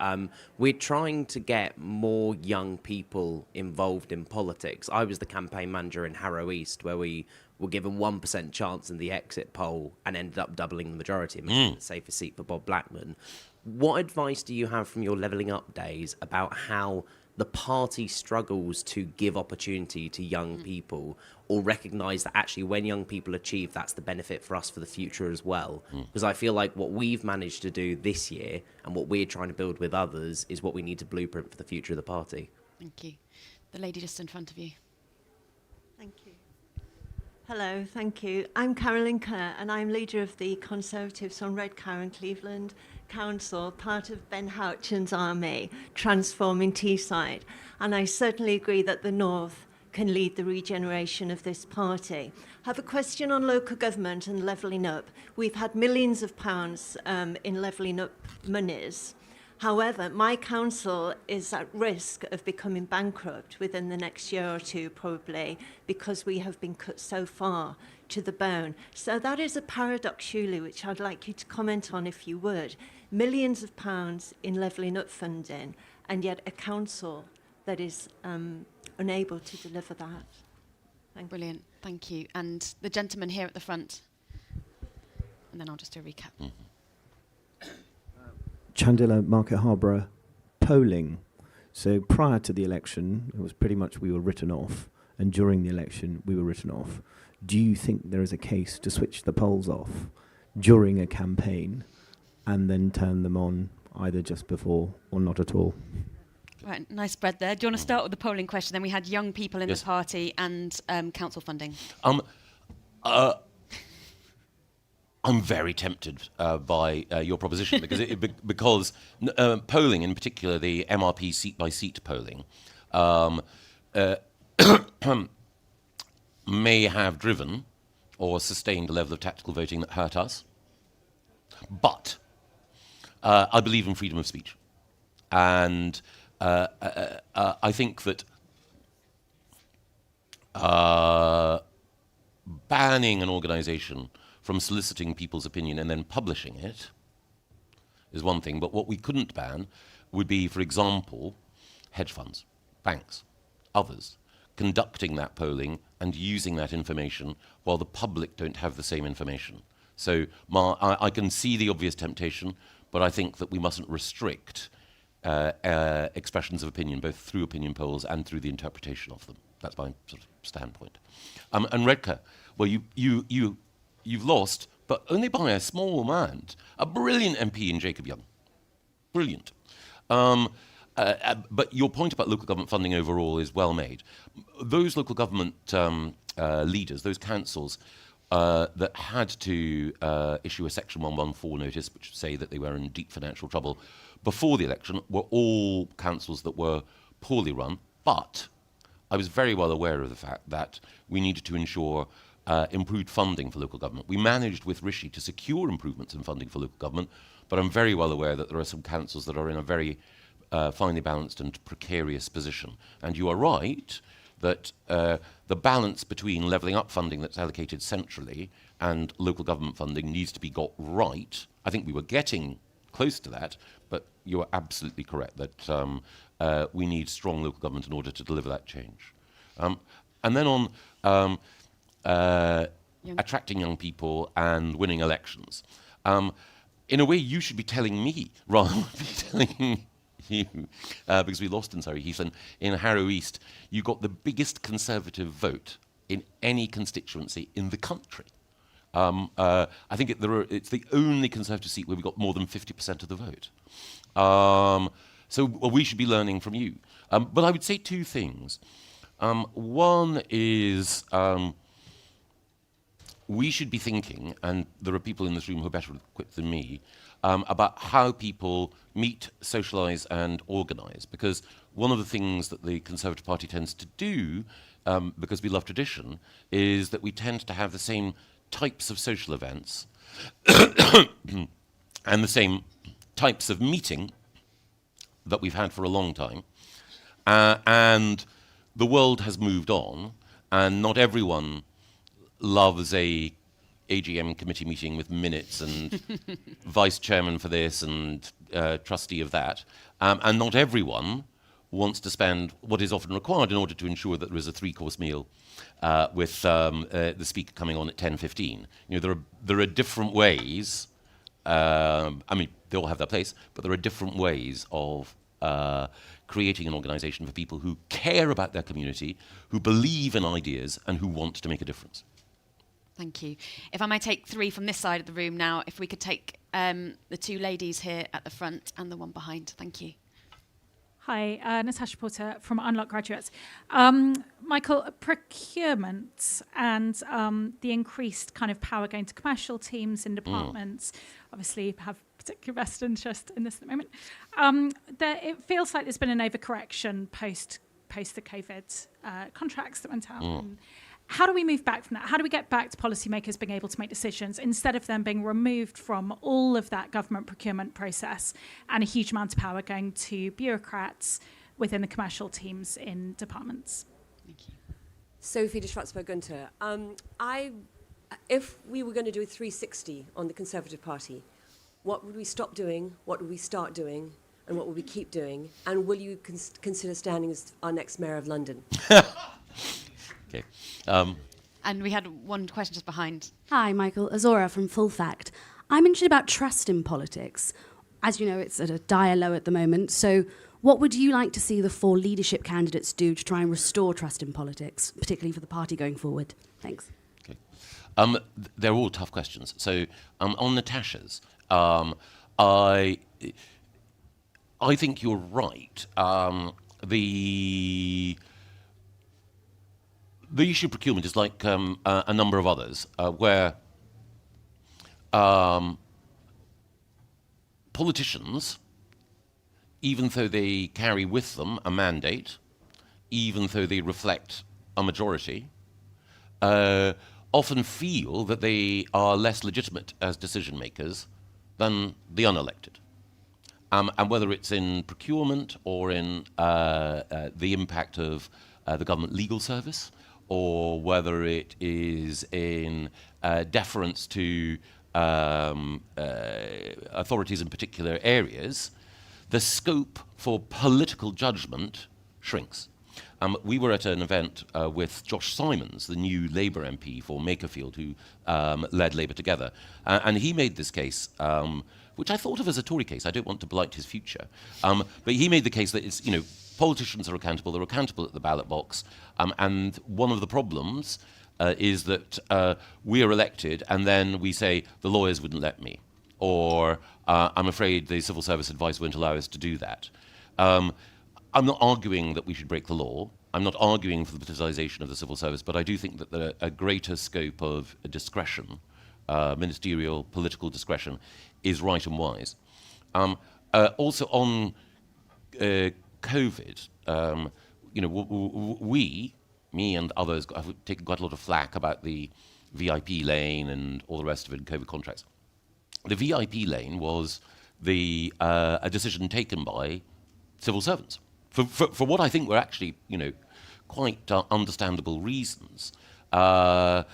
We're trying to get more young people involved in politics. I was the campaign manager in Harrow East, where we were given 1% chance in the exit poll and ended up doubling the majority and making it the safest seat for Bob Blackman. What advice do you have from your Levelling Up days about how the party struggles to give opportunity to young people, or recognise that actually when young people achieve, that's the benefit for us for the future as well? Because I feel like what we've managed to do this year and what we're trying to build with others is what we need to blueprint for the future of the party. Thank you. The lady just in front of you. Thank you. Hello, thank you. I'm Carolyn Kerr, and I'm leader of the Conservatives on Redcar and Cleveland Council, part of Ben Houchen's army, transforming Teesside. And I certainly agree that the North can lead the regeneration of this party. I have a question on local government and levelling up. We've had millions of pounds in levelling up monies. However, my council is at risk of becoming bankrupt within the next year or two, probably, because we have been cut so far to the bone. So that is a paradox, surely, which I'd like you to comment on, if you would. Millions of pounds in levelling up funding, and yet a council that is unable to deliver that. Thank you. Brilliant. Thank you. And the gentleman here at the front. And then I'll just do a recap. Chandler Market Harborough polling. So prior to the election, it was pretty much we were written off, and during the election, we were written off. Do you think there is a case to switch the polls off during a campaign and then turn them on either just before or not at all? Right, nice spread there. Do you want to start with the polling question? Then we had young people in Yes. the party and council funding. I'm very tempted by your proposition because polling, in particular the MRP seat-by-seat polling, may have driven or sustained a level of tactical voting that hurt us. But I believe in freedom of speech. And I think that banning an organisation from soliciting people's opinion and then publishing it is one thing, but what we couldn't ban would be, for example, hedge funds, banks, others, conducting that polling and using that information while the public don't have the same information. So I can see the obvious temptation, but I think that we mustn't restrict expressions of opinion, both through opinion polls and through the interpretation of them. That's my sort of standpoint. And Redcar, well, you've lost, but only by a small amount. A brilliant MP in Jacob Young. Brilliant. But your point about local government funding overall is well made. Those local government leaders, those councils that had to issue a Section 114 notice, which say that they were in deep financial trouble before the election, were all councils that were poorly run. But I was very well aware of the fact that we needed to ensure improved funding for local government. We managed with Rishi to secure improvements in funding for local government, but I'm very well aware that there are some councils that are in a very finely balanced and precarious position. And you are right that the balance between levelling up funding that's allocated centrally and local government funding needs to be got right. I think we were getting close to that, but you are absolutely correct that we need strong local government in order to deliver that change. And then on attracting young people and winning elections. In a way, you should be telling me rather than be telling you, because we lost in Surrey Heath, and in Harrow East, you got the biggest Conservative vote in any constituency in the country. I think it's the only Conservative seat where we got more than 50% of the vote. So we should be learning from you. But I would say two things. One is we should be thinking, and there are people in this room who are better equipped than me, about how people meet, socialise and organise. Because one of the things that the Conservative Party tends to do, because we love tradition, is that we tend to have the same types of social events and the same types of meeting that we've had for a long time. And the world has moved on, and not everyone loves a AGM committee meeting with minutes and vice chairman for this and trustee of that. And not everyone wants to spend what is often required in order to ensure that there is a 3-course meal with the speaker coming on at 10:15. There are different ways. They all have their place, but there are different ways of creating an organisation for people who care about their community, who believe in ideas, and who want to make a difference. Thank you. If I may take 3 from this side of the room now, if we could take the 2 ladies here at the front and the one behind. Thank you. Hi, Natasha Porter from Unlock Graduates. Michael, procurement and the increased kind of power going to commercial teams in departments obviously have particular best interest in this at the moment. It feels like there's been an overcorrection post the COVID contracts that went out. And how do we move back from that? How do we get back to policymakers being able to make decisions instead of them being removed from all of that government procurement process and a huge amount of power going to bureaucrats within the commercial teams in departments? Thank you. Sophie de Schwarzberg-Gunter. If we were going to do a 360 on the Conservative Party, what would we stop doing? What would we start doing? And what will we keep doing? And will you consider standing as our next Mayor of London? Okay. And we had one question just behind. Hi, Michael. Azora from Full Fact. I'm interested about trust in politics. As you know, it's at a dire low at the moment. So what would you like to see the 4 leadership candidates do to try and restore trust in politics, particularly for the party going forward? Thanks. Okay. They're all tough questions. So on Natasha's, I think you're right. The issue of procurement is like a number of others, where politicians, even though they carry with them a mandate, even though they reflect a majority, often feel that they are less legitimate as decision makers than the unelected. And whether it's in procurement or in the impact of the government legal service, or whether it is in deference to authorities in particular areas, the scope for political judgment shrinks. We were at an event with Josh Simons, the new Labour MP for Makerfield, who led Labour Together, and he made this case, which I thought of as a Tory case. I don't want to blight his future, but he made the case that it's, politicians are accountable. They're accountable at the ballot box, and one of the problems is that we are elected, and then we say the lawyers wouldn't let me, or I'm afraid the civil service advice won't allow us to do that. I'm not arguing that we should break the law. I'm not arguing for the politicisation of the civil service, but I do think that a greater scope of discretion, ministerial, political discretion, is right and wise. Also on COVID, me and others, have taken quite a lot of flack about the VIP lane and all the rest of it in COVID contracts. The VIP lane was a decision taken by civil servants for what I think were actually, quite understandable reasons. So,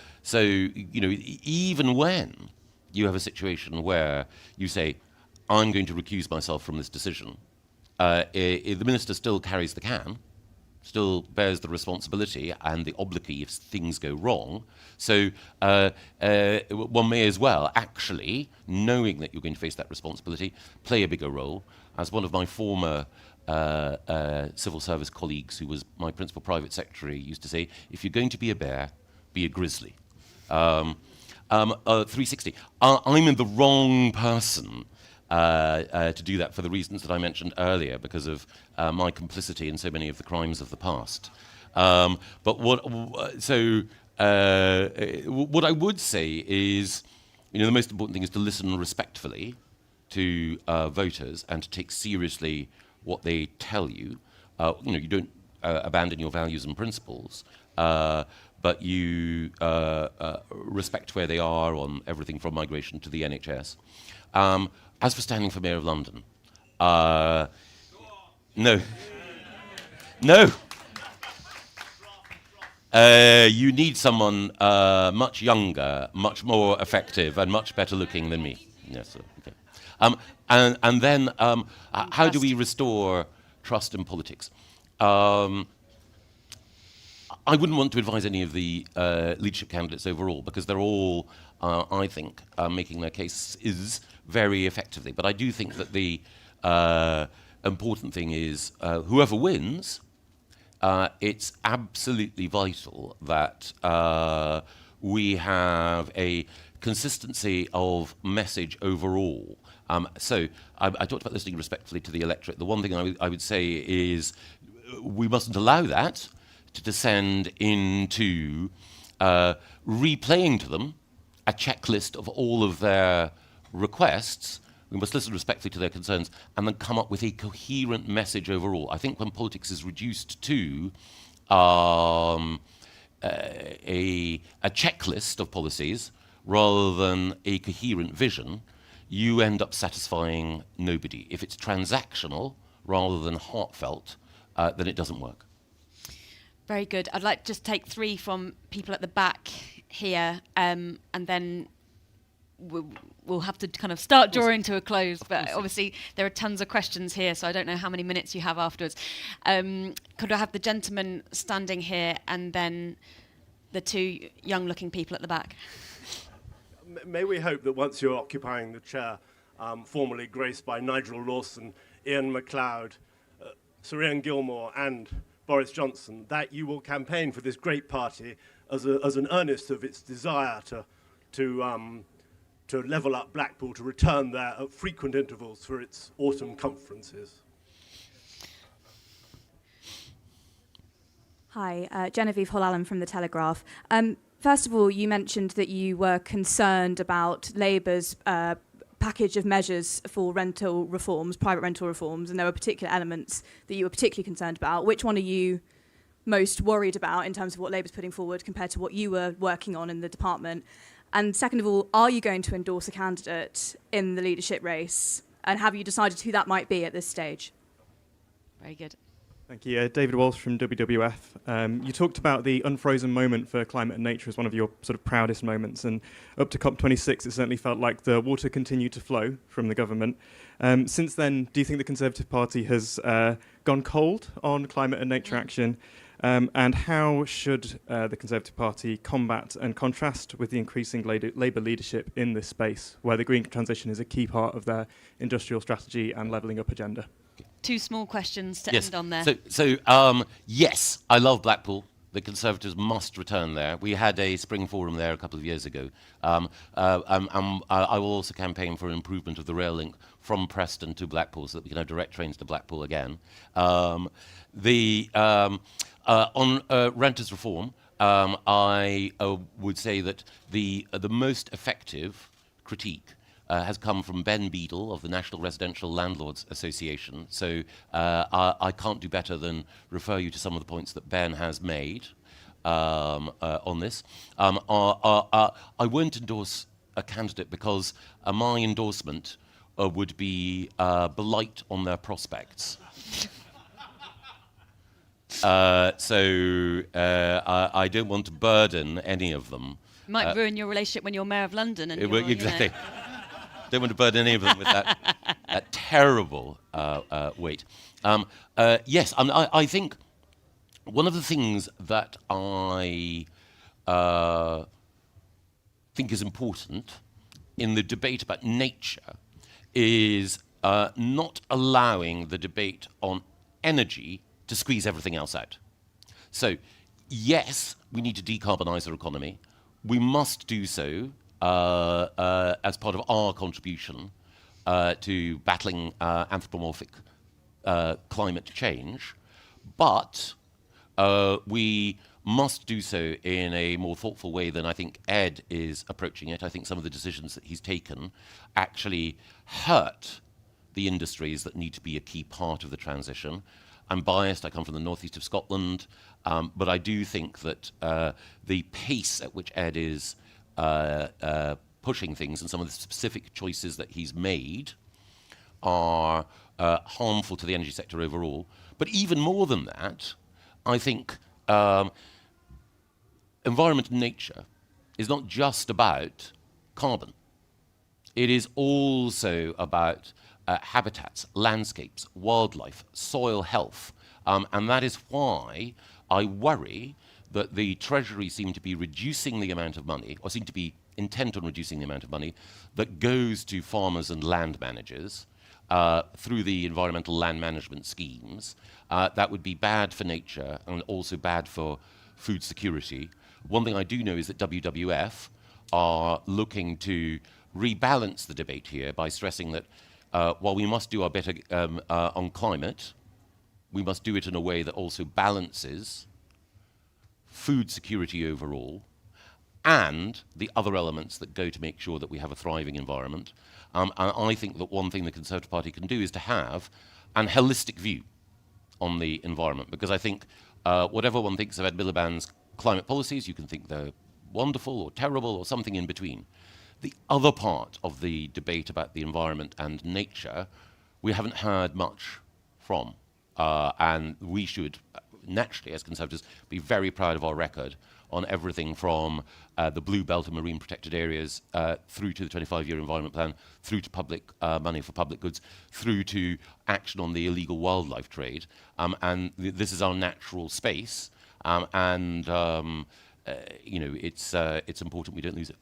even when you have a situation where you say, I'm going to recuse myself from this decision, the minister still carries the can, still bears the responsibility and the obloquy if things go wrong. So one may as well actually, knowing that you're going to face that responsibility, play a bigger role. As one of my former civil service colleagues, who was my principal private secretary, used to say, if you're going to be a bear, be a grizzly. 360. I'm in the wrong person to do that for the reasons that I mentioned earlier, because of my complicity in so many of the crimes of the past. But what I would say is, the most important thing is to listen respectfully to voters and to take seriously what they tell you. You don't abandon your values and principles, but you respect where they are on everything from migration to the NHS. As for standing for Mayor of London, no. You need someone much younger, much more effective, and much better looking than me. Yes, sir. Okay. And then, how do we restore trust in politics? I wouldn't want to advise any of the leadership candidates overall, because they're all, I think, making their cases very effectively. But I do think that the important thing is whoever wins, it's absolutely vital that we have a consistency of message overall. So I talked about listening respectfully to the electorate. The one thing I would say is we mustn't allow that to descend into replaying to them a checklist of all of their requests. We must listen respectfully to their concerns and then come up with a coherent message overall. I think when politics is reduced to a checklist of policies rather than a coherent vision, you end up satisfying nobody. If it's transactional rather than heartfelt, then it doesn't work. Very good. I'd like to just take 3 from people at the back here, and then we'll have to kind of start drawing to a close. But obviously there are tons of questions here, so I don't know how many minutes you have afterwards. Could I have the gentleman standing here and then the 2 young-looking people at the back? May we hope that once you're occupying the chair, formerly graced by Nigel Lawson, Ian MacLeod, Sir Ian Gilmore and Boris Johnson, that you will campaign for this great party as an earnest of its desire to level up Blackpool, to return there at frequent intervals for its autumn conferences. Hi, Genevieve Hall-Allen from The Telegraph. First of all, you mentioned that you were concerned about Labour's package of measures for rental reforms, private rental reforms, and there were particular elements that you were particularly concerned about. Which one are you most worried about in terms of what Labour's putting forward compared to what you were working on in the department? And second of all, are you going to endorse a candidate in the leadership race? And have you decided who that might be at this stage? Very good. Thank you. David Walsh from WWF. You talked about the unfrozen moment for climate and nature as one of your sort of proudest moments, and up to COP26 it certainly felt like the water continued to flow from the government. Since then, do you think the Conservative Party has gone cold on climate and nature action? And how should the Conservative Party combat and contrast with the increasing Labour leadership in this space, where the green transition is a key part of their industrial strategy and levelling up agenda? 2 small questions to end on there. So yes, I love Blackpool. The Conservatives must return there. We had a spring forum there a couple of years ago. I will also campaign for an improvement of the rail link from Preston to Blackpool so that we can have direct trains to Blackpool again. On renters reform, I would say that the most effective critique has come from Ben Beadle of the National Residential Landlords Association. So I can't do better than refer you to some of the points that Ben has made on this. I won't endorse a candidate because my endorsement would be blight on their prospects. I don't want to burden any of them. Might ruin your relationship when you're Mayor of London. And exactly. You know. Don't want to burden any of them with that terrible weight. Yes, I think one of the things that I think is important in the debate about nature is not allowing the debate on energy to squeeze everything else out. So, yes, we need to decarbonise our economy. We must do so as part of our contribution to battling anthropomorphic climate change, but we must do so in a more thoughtful way than I think Ed is approaching it. I think some of the decisions that he's taken actually hurt the industries that need to be a key part of the transition. I'm biased, I come from the northeast of Scotland, but I do think that the pace at which Ed is pushing things and some of the specific choices that he's made are harmful to the energy sector overall. But even more than that, I think environment and nature is not just about carbon. It is also about habitats, landscapes, wildlife, soil health. And that is why I worry that the Treasury seem to be reducing the amount of money, or seem to be intent on reducing the amount of money, that goes to farmers and land managers through the environmental land management schemes. That would be bad for nature and also bad for food security. One thing I do know is that WWF are looking to rebalance the debate here by stressing that while we must do our better on climate, we must do it in a way that also balances food security overall and the other elements that go to make sure that we have a thriving environment. And I think that one thing the Conservative Party can do is to have an holistic view on the environment, because I think whatever one thinks of Ed Miliband's climate policies, you can think they're wonderful or terrible or something in between. The other part of the debate about the environment and nature, we haven't heard much from. And we should, naturally, as Conservatives, be very proud of our record on everything from the Blue Belt and marine protected areas through to the 25-year environment plan, through to public money for public goods, through to action on the illegal wildlife trade. And this is our natural space. It's important we don't lose it.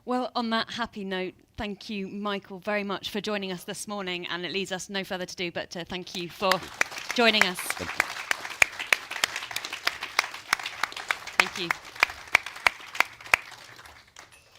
Well, on that happy note, thank you, Michael, very much for joining us this morning. And it leaves us no further to do but to thank you for joining us. Thank you. Thank you.